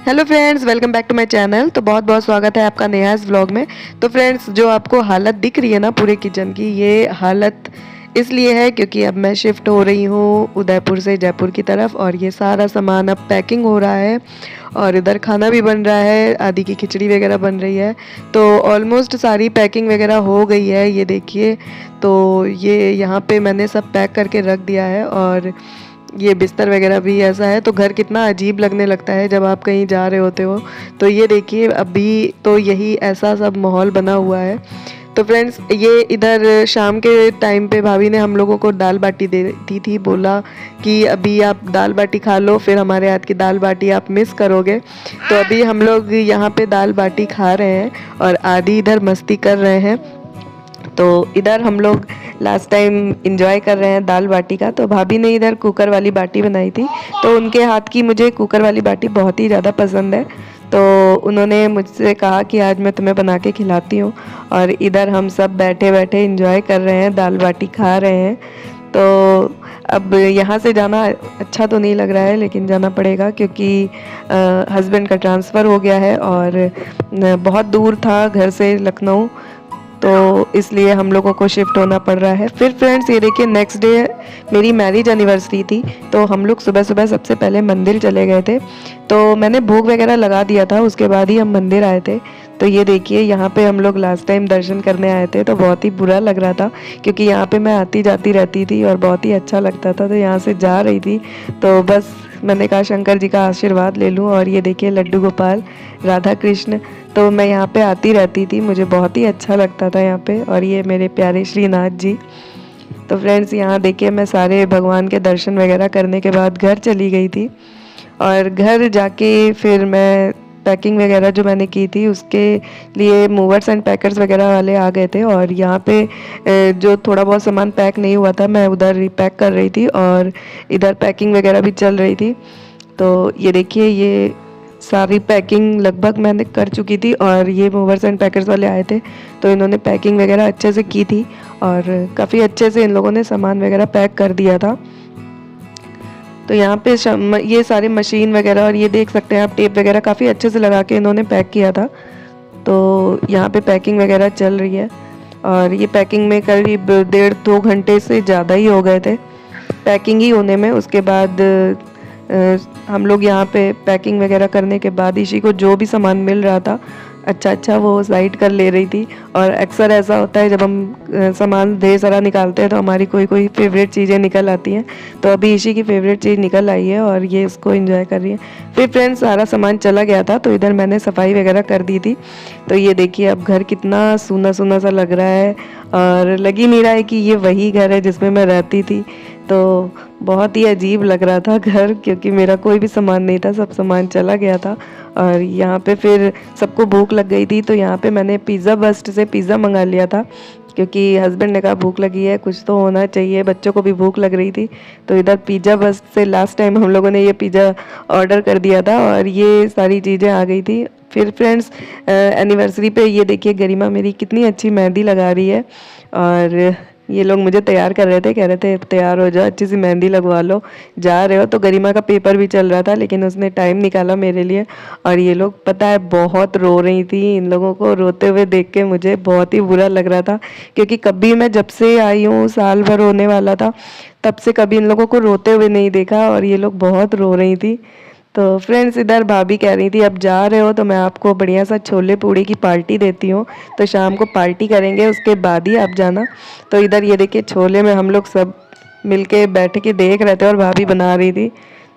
Hello friends, welcome back to my channel. तो बहुत बहुत स्वागत है आपका नेहास व्लॉग में। तो फ्रेंड्स, जो आपको हालत दिख रही है ना पूरे किचन की, ये हालत इसलिए है क्योंकि अब मैं शिफ्ट हो रही हूँ उदयपुर से जयपुर की तरफ, और ये सारा सामान अब पैकिंग हो रहा है और इधर खाना भी बन रहा है, आदि की खिचड़ी वगैरह बन रही है। तो ऑलमोस्ट सारी पैकिंग वगैरह हो गई है, ये देखिए। तो ये यहाँ पे मैंने सब पैक करके रख दिया है, और ये बिस्तर वगैरह भी ऐसा है। तो घर कितना अजीब लगने लगता है जब आप कहीं जा रहे होते हो। तो ये देखिए, अभी तो यही ऐसा सब माहौल बना हुआ है। तो फ्रेंड्स, ये इधर शाम के टाइम पे भाभी ने हम लोगों को दाल बाटी दे दी थी, बोला कि अभी आप दाल बाटी खा लो, फिर हमारे हाथ की दाल बाटी आप मिस करोगे। तो अभी हम लोग यहाँ पे दाल बाटी खा रहे हैं और आदि इधर मस्ती कर रहे हैं। तो इधर हम लोग लास्ट टाइम इंजॉय कर रहे हैं दाल बाटी का। तो भाभी ने इधर कुकर वाली बाटी बनाई थी, तो उनके हाथ की मुझे कुकर वाली बाटी बहुत ही ज़्यादा पसंद है। तो उन्होंने मुझसे कहा कि आज मैं तुम्हें बना के खिलाती हूँ, और इधर हम सब बैठे बैठे इंजॉय कर रहे हैं, दाल बाटी खा रहे हैं। तो अब यहाँ से जाना अच्छा तो नहीं लग रहा है, लेकिन जाना पड़ेगा क्योंकि हस्बैंड का ट्रांसफ़र हो गया है और बहुत दूर था घर से लखनऊ, तो इसलिए हम लोगों को शिफ्ट होना पड़ रहा है। फिर फ्रेंड्स, ये देखिए, नेक्स्ट डे मेरी मैरिज एनिवर्सरी थी, तो हम लोग सुबह सुबह सबसे पहले मंदिर चले गए थे। तो मैंने भोग वगैरह लगा दिया था, उसके बाद ही हम मंदिर आए थे। तो ये देखिए, यहाँ पे हम लोग लास्ट टाइम दर्शन करने आए थे, तो बहुत ही बुरा लग रहा था क्योंकि यहाँ पे मैं आती जाती रहती थी और बहुत ही अच्छा लगता था। तो यहाँ से जा रही थी, तो बस मैंने कहा शंकर जी का आशीर्वाद ले लूँ। और ये देखिए, लड्डू गोपाल, राधा कृष्ण, तो मैं यहाँ पे आती रहती थी, मुझे बहुत ही अच्छा लगता था यहाँ पे। और ये मेरे प्यारे श्रीनाथ जी। तो फ्रेंड्स, यहाँ देखिए, मैं सारे भगवान के दर्शन वगैरह करने के बाद घर चली गई थी, और घर जाके फिर मैं पैकिंग वगैरह जो मैंने की थी उसके लिए मूवर्स एंड पैकर्स वगैरह वाले आ गए थे, और यहाँ पे जो थोड़ा बहुत सामान पैक नहीं हुआ था मैं उधर रिपैक कर रही थी, और इधर पैकिंग वगैरह भी चल रही थी। तो ये देखिए, ये सारी पैकिंग लगभग मैंने कर चुकी थी, और ये मूवर्स एंड पैकर्स वाले आए थे, तो इन्होंने पैकिंग वगैरह अच्छे से की थी, और काफ़ी अच्छे से इन लोगों ने सामान वगैरह पैक कर दिया था। तो यहाँ पे ये सारे मशीन वगैरह, और ये देख सकते हैं आप, टेप वगैरह काफ़ी अच्छे से लगा के इन्होंने पैक किया था। तो यहाँ पे पैकिंग वगैरह चल रही है, और ये पैकिंग में करीब 1.5-2 घंटे से ज़्यादा ही हो गए थे पैकिंग ही होने में। उसके बाद हम लोग यहाँ पे पैकिंग वगैरह करने के बाद इसी को जो भी सामान मिल रहा था अच्छा वो साइड कर ले रही थी। और अक्सर ऐसा होता है जब हम सामान ढेर सारा निकालते हैं तो हमारी कोई फेवरेट चीज़ें निकल आती हैं। तो अभी इसी की फेवरेट चीज़ निकल आई है और ये इसको एंजॉय कर रही है। फिर फ्रेंड्स, सारा सामान चला गया था, तो इधर मैंने सफाई वगैरह कर दी थी। तो ये देखिए, अब घर कितना सूना सूना सा लग रहा है, और लग ही नहीं रहा है कि ये वही घर है जिसमें मैं रहती थी। तो बहुत ही अजीब लग रहा था घर, क्योंकि मेरा कोई भी सामान नहीं था, सब सामान चला गया था। और यहाँ पे फिर सबको भूख लग गई थी, तो यहाँ पे मैंने पिज़्ज़ा बस्ट से पिज़्ज़ा मंगा लिया था, क्योंकि हस्बैंड ने कहा भूख लगी है, कुछ तो होना चाहिए, बच्चों को भी भूख लग रही थी। तो इधर पिज़्ज़ा बस्ट से लास्ट टाइम हम लोगों ने ये पिज़्ज़ा ऑर्डर कर दिया था, और ये सारी चीज़ें आ गई थी। फिर फ्रेंड्स, एनिवर्सरी पे ये देखिए, गरिमा मेरी कितनी अच्छी मेहंदी लगा रही है, और ये लोग मुझे तैयार कर रहे थे, कह रहे थे तैयार हो जाओ, अच्छी सी मेहंदी लगवा लो, जा रहे हो। तो गरिमा का पेपर भी चल रहा था, लेकिन उसने टाइम निकाला मेरे लिए। और ये लोग, पता है, बहुत रो रही थी। इन लोगों को रोते हुए देख के मुझे बहुत ही बुरा लग रहा था, क्योंकि कभी मैं जब से आई हूँ, साल भर होने वाला था, तब से कभी इन लोगों को रोते हुए नहीं देखा, और ये लोग बहुत रो रही थी। तो फ्रेंड्स, इधर भाभी कह रही थी अब जा रहे हो तो मैं आपको बढ़िया सा छोले पूड़ी की पार्टी देती हूँ, तो शाम को पार्टी करेंगे, उसके बाद ही आप जाना। तो इधर ये देखिए, छोले में हम लोग सब मिलके बैठ के देख रहे थे और भाभी बना रही थी।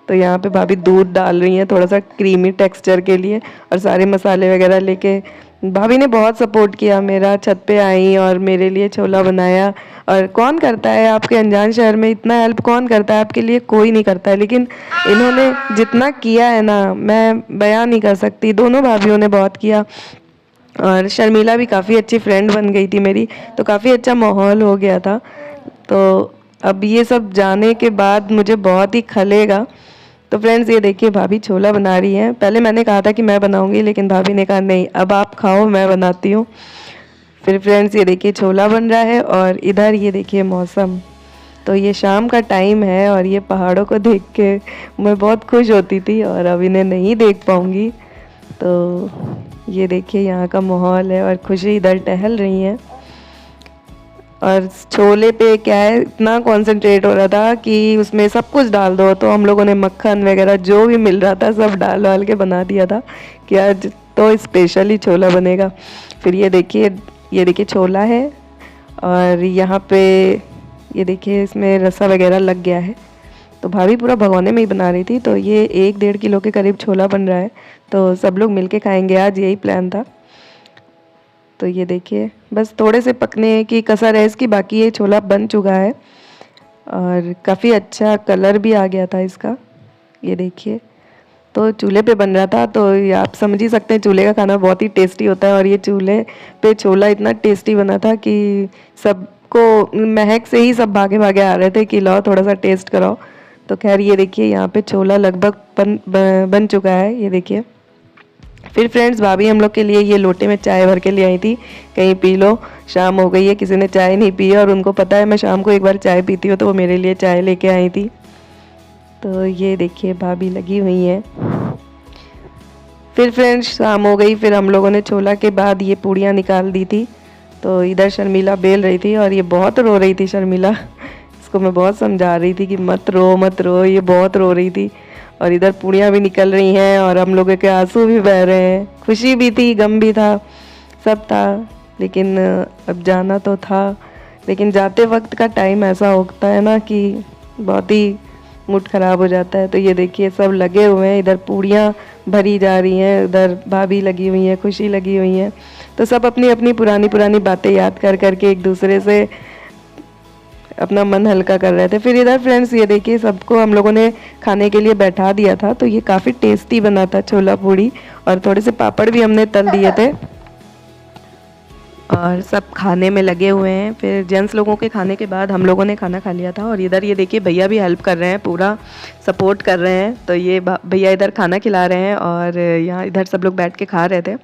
तो यहाँ पे भाभी दूध डाल रही हैं थोड़ा सा क्रीमी टेक्सचर के लिए, और सारे मसाले वगैरह लेके भाभी ने बहुत सपोर्ट किया मेरा। छत पे आई और मेरे लिए छोला बनाया। और कौन करता है आपके अनजान शहर में, इतना हेल्प कौन करता है आपके लिए, कोई नहीं करता है, लेकिन इन्होंने जितना किया है ना, मैं बयान नहीं कर सकती। दोनों भाभीयों ने बहुत किया, और शर्मिला भी काफ़ी अच्छी फ्रेंड बन गई थी मेरी, तो काफ़ी अच्छा माहौल हो गया था। तो अब ये सब जाने के बाद मुझे बहुत ही खलेगा। तो फ्रेंड्स, ये देखिए, भाभी छोला बना रही हैं। पहले मैंने कहा था कि मैं बनाऊंगी, लेकिन भाभी ने कहा नहीं, अब आप खाओ, मैं बनाती हूँ। फिर फ्रेंड्स, ये देखिए, छोला बन रहा है, और इधर ये देखिए मौसम, तो ये शाम का टाइम है और ये पहाड़ों को देख के मैं बहुत खुश होती थी और अब इन्हें नहीं देख पाऊँगी। तो ये देखिए यहाँ का माहौल है और खुशी इधर टहल रही हैं। और छोले पे क्या है, इतना कंसंट्रेट हो रहा था कि उसमें सब कुछ डाल दो, तो हम लोगों ने मक्खन वगैरह जो भी मिल रहा था सब डाल वाल के बना दिया था कि आज तो स्पेशली छोला बनेगा। फिर ये देखिए छोला है और यहाँ पे ये देखिए इसमें रसा वगैरह लग गया है। तो भाभी पूरा भगोने में ही बना रही थी। तो ये 1-1.5 किलो के करीब छोला बन रहा है, तो सब लोग मिलके खाएंगे आज, यही प्लान था। तो ये देखिए बस थोड़े से पकने की कसर है इसकी, बाकी ये छोला बन चुका है और काफ़ी अच्छा कलर भी आ गया था इसका। ये देखिए तो चूल्हे पे बन रहा था, तो ये आप समझ ही सकते हैं चूल्हे का खाना बहुत ही टेस्टी होता है। और ये चूल्हे पे छोला इतना टेस्टी बना था कि सबको महक से ही सब भागे भागे आ रहे थे कि लाओ थोड़ा सा टेस्ट कराओ। तो खैर ये देखिए यहाँ पे छोला लगभग बन चुका है, ये देखिए। फिर फ्रेंड्स भाभी हम लोग के लिए ये लोटे में चाय भर के ले आई थी, कहीं पी लो, शाम हो गई है, किसी ने चाय नहीं पी है और उनको पता है मैं शाम को एक बार चाय पीती हूँ, तो वो मेरे लिए चाय लेके आई थी। तो ये देखिए भाभी लगी हुई हैं। फिर फ्रेंड्स शाम हो गई, फिर हम लोगों ने छोला के बाद ये पूड़ियाँ निकाल दी थी। तो इधर शर्मिला बेल रही थी और ये बहुत रो रही थी शर्मिला। इसको मैं बहुत समझा रही थी कि मत रो, ये बहुत रो रही थी। और इधर पूड़ियाँ भी निकल रही हैं और हम लोगों के आंसू भी बह रहे हैं। खुशी भी थी, गम भी था, सब था, लेकिन अब जाना तो था। लेकिन जाते वक्त का टाइम ऐसा होता है ना कि बहुत ही मूड ख़राब हो जाता है। तो ये देखिए सब लगे हुए हैं, इधर पूड़ियाँ भरी जा रही हैं, उधर भाभी लगी हुई हैं, खुशी लगी हुई हैं। तो सब अपनी अपनी पुरानी बातें याद कर करके एक दूसरे से अपना मन हल्का कर रहे थे। फिर इधर फ्रेंड्स ये देखिए सबको हम लोगों ने खाने के लिए बैठा दिया था। तो ये काफ़ी टेस्टी बना था छोला पूड़ी और थोड़े से पापड़ भी हमने तल दिए थे और सब खाने में लगे हुए हैं। फिर जेंट्स लोगों के खाने के बाद हम लोगों ने खाना खा लिया था और इधर ये देखिए भैया भी हेल्प कर रहे हैं, पूरा सपोर्ट कर रहे हैं। तो ये भैया इधर खाना खिला रहे हैं और यहाँ इधर सब लोग बैठ के खा रहे थे।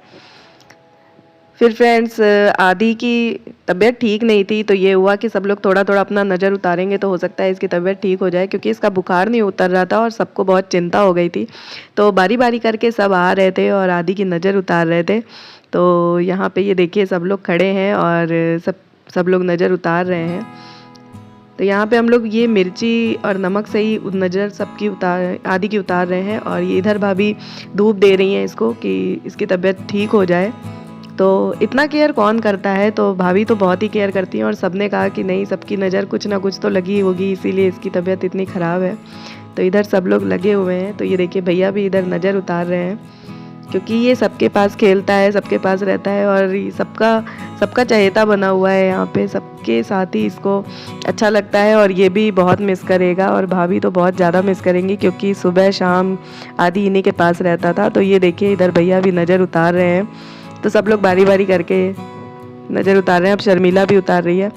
फिर फ्रेंड्स आदि की तबीयत ठीक नहीं थी, तो ये हुआ कि सब लोग थोड़ा थोड़ा अपना नज़र उतारेंगे तो हो सकता है इसकी तबीयत ठीक हो जाए, क्योंकि इसका बुखार नहीं उतर रहा था और सबको बहुत चिंता हो गई थी। तो बारी बारी करके सब आ रहे थे और आदि की नज़र उतार रहे थे। तो यहाँ पे ये देखिए सब लोग खड़े हैं और सब लोग नज़र उतार रहे हैं। तो यहाँ पे हम लोग ये मिर्ची और नमक से ही नज़र सबकी आदि की उतार रहे हैं और ये इधर भाभी धूप दे रही हैं इसको कि इसकी तबीयत ठीक हो जाए। तो इतना केयर कौन करता है, तो भाभी तो बहुत ही केयर करती हैं और सबने कहा कि नहीं, सबकी नज़र कुछ ना कुछ तो लगी होगी, इसीलिए इसकी तबीयत इतनी ख़राब है। तो इधर सब लोग लगे हुए हैं। तो ये देखिए भैया भी इधर नज़र उतार रहे हैं, क्योंकि ये सबके पास खेलता है, सबके पास रहता है और सबका चहेता बना हुआ है यहाँ पे, सबके साथ ही इसको अच्छा लगता है और ये भी बहुत मिस करेगा और भाभी तो बहुत ज़्यादा मिस करेंगी, क्योंकि सुबह शाम आदि इन्हीं के पास रहता था। तो ये देखिए इधर भैया भी नज़र उतार रहे हैं। तो सब लोग बारी बारी करके नज़र उतार रहे हैं, अब शर्मिला भी उतार रही है।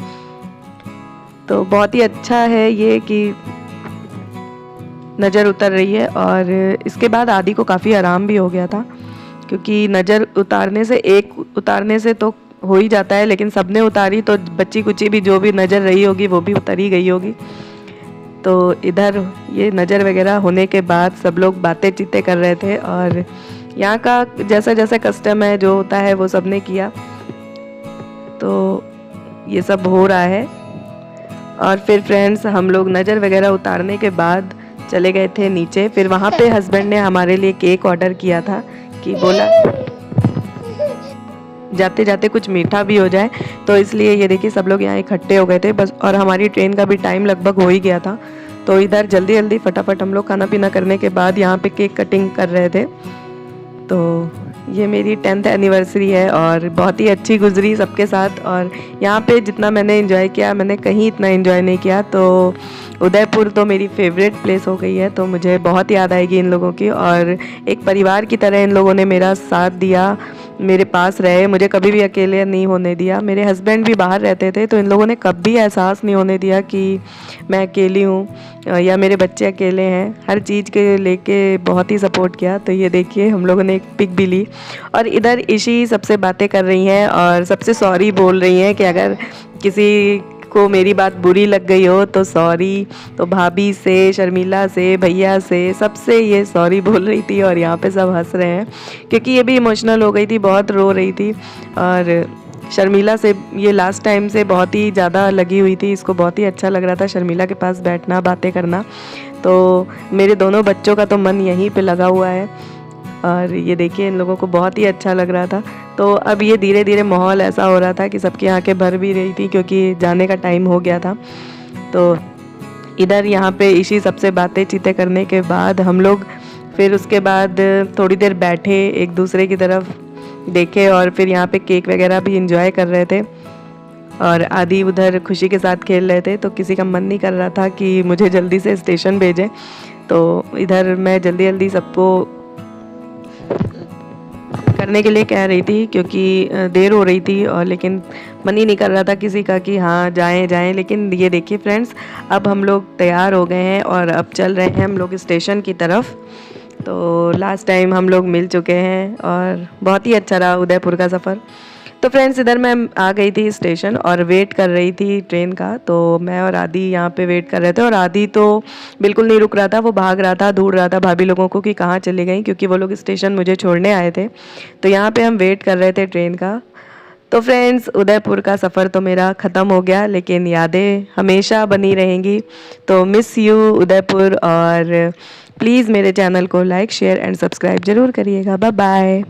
तो बहुत ही अच्छा है ये कि नज़र उतर रही है। और इसके बाद आदि को काफ़ी आराम भी हो गया था, क्योंकि नज़र उतारने से तो हो ही जाता है, लेकिन सबने उतारी तो बच्ची कुची भी जो भी नज़र रही होगी वो भी उतर ही गई होगी। तो इधर ये नज़र वगैरह होने के बाद सब लोग बातें चीतें कर रहे थे और यहाँ का जैसा जैसा कस्टम है, जो होता है वो सब ने किया। तो ये सब हो रहा है। और फिर फ्रेंड्स हम लोग नज़र वगैरह उतारने के बाद चले गए थे नीचे। फिर वहाँ पे हस्बैंड ने हमारे लिए केक ऑर्डर किया था कि बोला जाते जाते कुछ मीठा भी हो जाए, तो इसलिए ये देखिए सब लोग यहाँ इकट्ठे हो गए थे बस। और हमारी ट्रेन का भी टाइम लगभग हो ही गया था। तो इधर जल्दी जल्दी फटाफट हम लोग खाना पीना करने के बाद यहाँ पे केक कटिंग कर रहे थे। तो ये मेरी 10th एनिवर्सरी है और बहुत ही अच्छी गुजरी सबके साथ। और यहाँ पे जितना मैंने एंजॉय किया, मैंने कहीं इतना एंजॉय नहीं किया। तो उदयपुर तो मेरी फेवरेट प्लेस हो गई है, तो मुझे बहुत याद आएगी इन लोगों की। और एक परिवार की तरह इन लोगों ने मेरा साथ दिया, मेरे पास रहे, मुझे कभी भी अकेले नहीं होने दिया। मेरे हस्बैंड भी बाहर रहते थे, तो इन लोगों ने कभी एहसास नहीं होने दिया कि मैं अकेली हूँ या मेरे बच्चे अकेले हैं। हर चीज़ के लेके बहुत ही सपोर्ट किया। तो ये देखिए हम लोगों ने एक पिक भी ली और इधर ईशी सबसे बातें कर रही हैं और सबसे सॉरी बोल रही हैं कि अगर किसी को मेरी बात बुरी लग गई हो तो सॉरी। तो भाभी से, शर्मिला से, भैया से, सबसे ये सॉरी बोल रही थी और यहाँ पे सब हंस रहे हैं क्योंकि ये भी इमोशनल हो गई थी, बहुत रो रही थी। और शर्मिला से ये लास्ट टाइम से बहुत ही ज़्यादा लगी हुई थी, इसको बहुत ही अच्छा लग रहा था शर्मिला के पास बैठना, बातें करना। तो मेरे दोनों बच्चों का तो मन यहीं पे लगा हुआ है और ये देखिए इन लोगों को बहुत ही अच्छा लग रहा था। तो अब ये धीरे धीरे माहौल ऐसा हो रहा था कि सबकी आंखें भर भी रही थी क्योंकि जाने का टाइम हो गया था। तो इधर यहाँ पे इसी सबसे बातें चीतें करने के बाद हम लोग फिर उसके बाद थोड़ी देर बैठे, एक दूसरे की तरफ देखे और फिर यहाँ पे केक वगैरह भी इंजॉय कर रहे थे और आदि उधर खुशी के साथ खेल रहे थे। तो किसी का मन नहीं कर रहा था कि मुझे जल्दी से स्टेशन भेजें, तो इधर मैं जल्दी जल्दी सबको करने के लिए कह रही थी क्योंकि देर हो रही थी और लेकिन मन ही नहीं कर रहा था किसी का कि हाँ जाएं जाएं। लेकिन ये देखिए फ्रेंड्स, अब हम लोग तैयार हो गए हैं और अब चल रहे हैं हम लोग स्टेशन की तरफ। तो लास्ट टाइम हम लोग मिल चुके हैं और बहुत ही अच्छा रहा उदयपुर का सफ़र। तो फ्रेंड्स इधर मैं आ गई थी स्टेशन और वेट कर रही थी ट्रेन का। तो मैं और आदि यहाँ पे वेट कर रहे थे और आदि तो बिल्कुल नहीं रुक रहा था, वो भाग रहा था, ढूंढ रहा था भाभी लोगों को कि कहाँ चली गई, क्योंकि वो लोग स्टेशन मुझे छोड़ने आए थे। तो यहाँ पे हम वेट कर रहे थे ट्रेन का। तो फ्रेंड्स उदयपुर का सफ़र तो मेरा ख़त्म हो गया, लेकिन यादें हमेशा बनी रहेंगी। तो मिस यू उदयपुर, और प्लीज़ मेरे चैनल को लाइक, शेयर एंड सब्सक्राइब ज़रूर करिएगा। Bye bye.